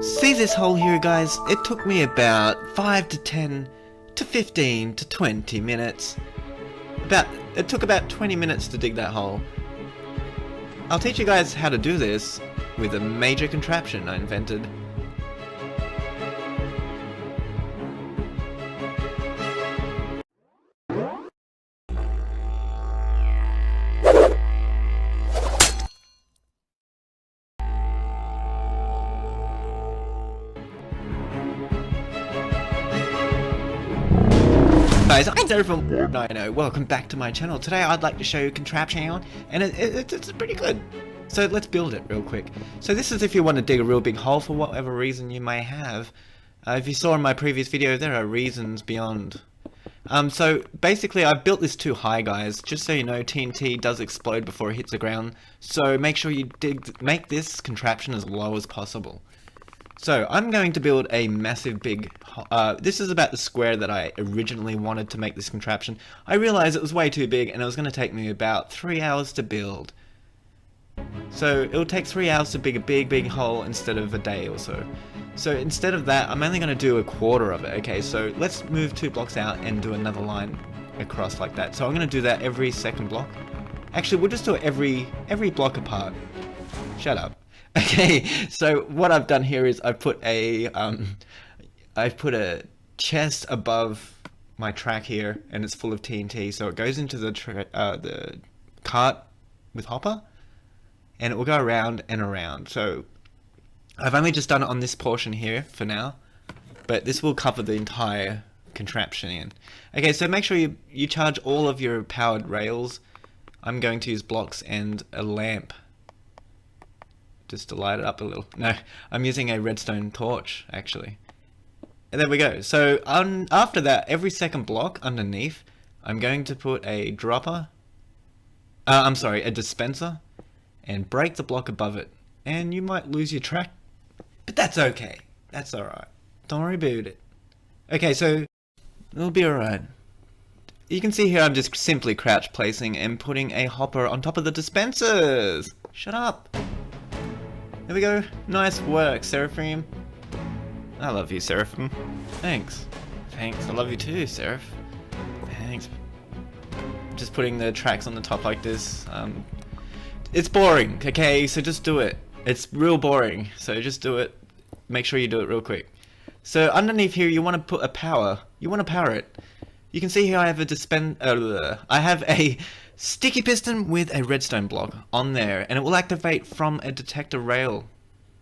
See this hole here, guys? It took me about 5 to 10 to 15 to 20 minutes. It took about 20 minutes to dig that hole. I'll teach you guys how to do this with a major contraption I invented. Guys, I'm Seraphim Is. Welcome back to my channel. Today I'd like to show you a contraption, and it's pretty good. So let's build it real quick. So this is if you want to dig a real big hole for whatever reason you may have. If you saw in my previous video, there are reasons beyond. So basically I built this too high, guys. Just so you know, TNT does explode before it hits the ground. So make sure you make this contraption as low as possible. So I'm going to build a massive big, this is about the square that I originally wanted to make this contraption. I realized it was way too big and it was going to take me about 3 hours to build. So it'll take 3 hours to dig a big hole instead of a day or so. So instead of that, I'm only going to do a quarter of it. Okay, so let's move 2 blocks out and do another line across like that. So I'm going to do that every second block. Actually, we'll just do it every block apart. Shut up. Okay, so what I've done here is I've put a chest above my track here, and it's full of TNT, so it goes into the cart with hopper, and it will go around and around. So I've only just done it on this portion here for now, but this will cover the entire contraption in. Okay, so make sure you charge all of your powered rails. I'm going to use blocks and a lamp just to light it up a little. No, I'm using a redstone torch actually. And there we go. So after that, every second block underneath, I'm going to put a dropper, a dispenser, and break the block above it. And you might lose your track, but that's okay. That's alright. Don't worry about it. Okay, so it'll be alright. You can see here I'm just simply crouch placing and putting a hopper on top of the dispensers. Shut up. There we go. Nice work, Seraphim. I love you, Seraphim. Thanks. Thanks. I love you too, Seraph. Thanks. Just putting the tracks on the top like this. It's boring, okay? So just do it. It's real boring. So just do it. Make sure you do it real quick. So underneath here, you want to put a power. You want to power it. You can see here I have I have a sticky piston with a redstone block on there, and it will activate from a detector rail.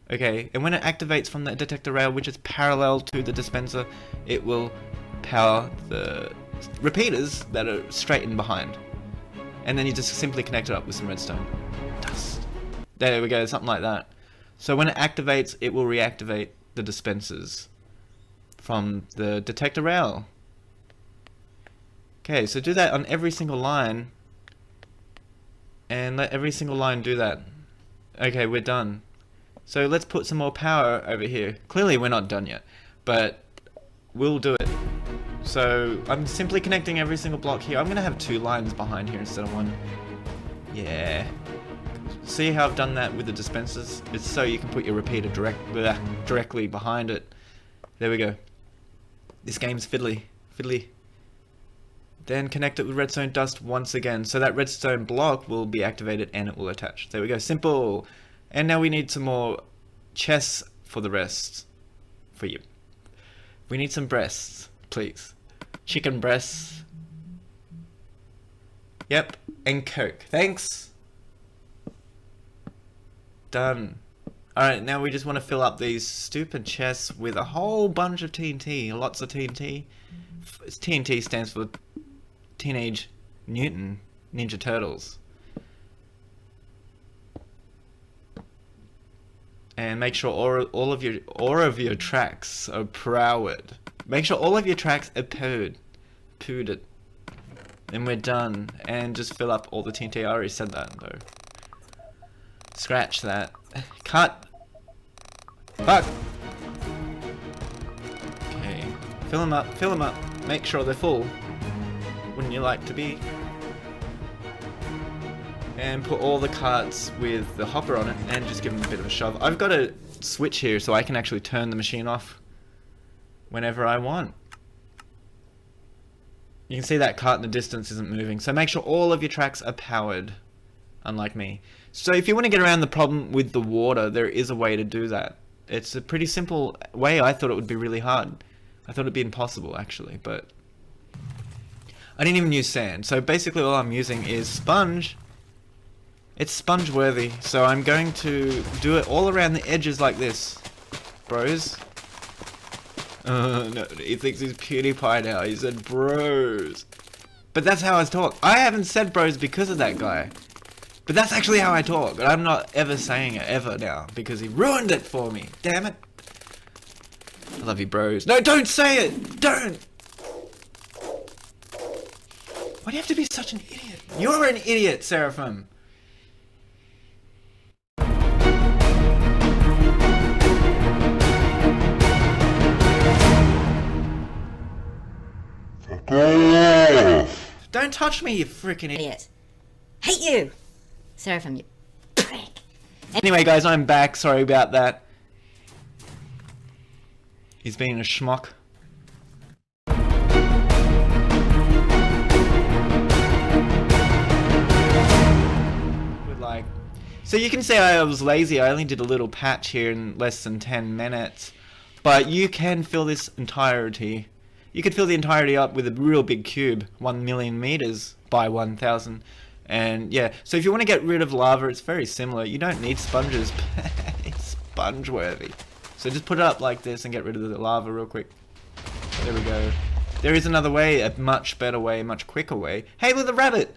Okay, and when it activates from that detector rail, which is parallel to the dispenser, it will power the repeaters that are straight in behind. And then you just simply connect it up with some redstone dust. There we go, something like that. So when it activates, it will reactivate the dispensers from the detector rail. Okay, so do that on every single line, and let every single line do that. Okay, we're done. So let's put some more power over here. Clearly we're not done yet, but we'll do it. So I'm simply connecting every single block here. I'm gonna have 2 lines behind here instead of 1. Yeah. See how I've done that with the dispensers? It's so you can put your repeater directly behind it. There we go. This game's fiddly. Then connect it with redstone dust once again, so that redstone block will be activated and it will attach. There we go, simple. And now we need some more chests for the rest. For you. We need some breasts, please. Chicken breasts. Yep, and Coke. Thanks. Done. Alright, now we just want to fill up these stupid chests with a whole bunch of TNT. Lots of TNT. TNT stands for Teenage Mutant Ninja Turtles. And make sure all of your tracks are powered. Make sure all of your tracks are powered. And we're done. And just fill up all the TNT. I already said that though. Scratch that. Cut. Fuck. Okay. Fill them up. Make sure they're full. Wouldn't you like to be? And put all the carts with the hopper on it and just give them a bit of a shove. I've got a switch here so I can actually turn the machine off whenever I want. You can see that cart in the distance isn't moving, so make sure all of your tracks are powered, unlike me. So if you want to get around the problem with the water, there is a way to do that. It's a pretty simple way. I thought it would be really hard. I thought it'd be impossible, actually, but I didn't even use sand. So basically all I'm using is sponge. It's sponge worthy, so I'm going to do it all around the edges like this, bros. No, he thinks he's PewDiePie now. He said bros. But that's how I talk. I haven't said bros because of that guy. But that's actually how I talk. And I'm not ever saying it ever now because he ruined it for me. Damn it. I love you, bros. No, don't say it. Don't. Why do you have to be such an idiot? You're an idiot, Seraphim. Don't touch me, you freaking idiot. Hate you! Seraphim, you prick. Anyway, guys, I'm back. Sorry about that. He's being a schmuck. So you can say I was lazy. I only did a little patch here in less than 10 minutes. But you can fill this entirety. You could fill the entirety up with a real big cube, 1 million meters by 1,000. And yeah, so if you want to get rid of lava, it's very similar. You don't need sponges. It's sponge worthy. So just put it up like this and get rid of the lava real quick. There we go. There is another way, a much better way, much quicker way. Hey, look, the rabbit!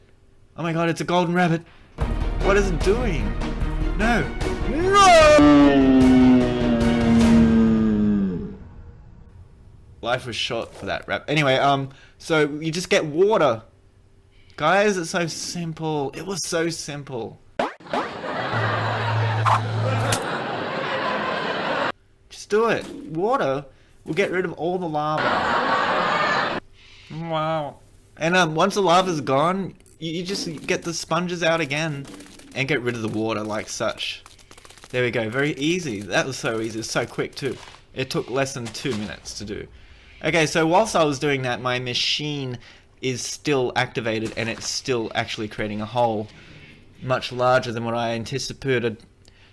Oh my god, it's a golden rabbit. What is it doing? No. No! Life was short for that rap. Anyway, so you just get water. Guys, it's so simple. It was so simple. Just do it. Water will get rid of all the lava. Wow. And once the lava's gone, you just get the sponges out again and get rid of the water like such. There we go. Very easy. That was so easy. It's so quick too. It took less than 2 minutes to do. Okay, so whilst I was doing that, my machine is still activated and it's still actually creating a hole much larger than what I anticipated.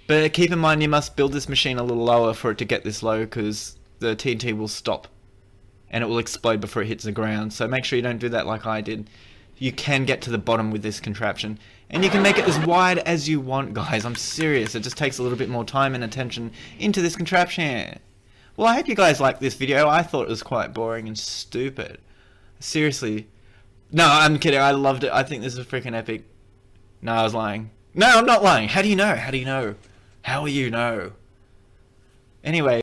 But keep in mind, you must build this machine a little lower for it to get this low, because the TNT will stop and it will explode before it hits the ground. So make sure you don't do that like I did. You can get to the bottom with this contraption, and you can make it as wide as you want, guys. I'm serious. It just takes a little bit more time and attention into this contraption. Well, I hope you guys liked this video. I thought it was quite boring and stupid. Seriously. No, I'm kidding. I loved it. I think this is freaking epic. No, I was lying. No, I'm not lying. How do you know? How do you know? How will you know? Anyway.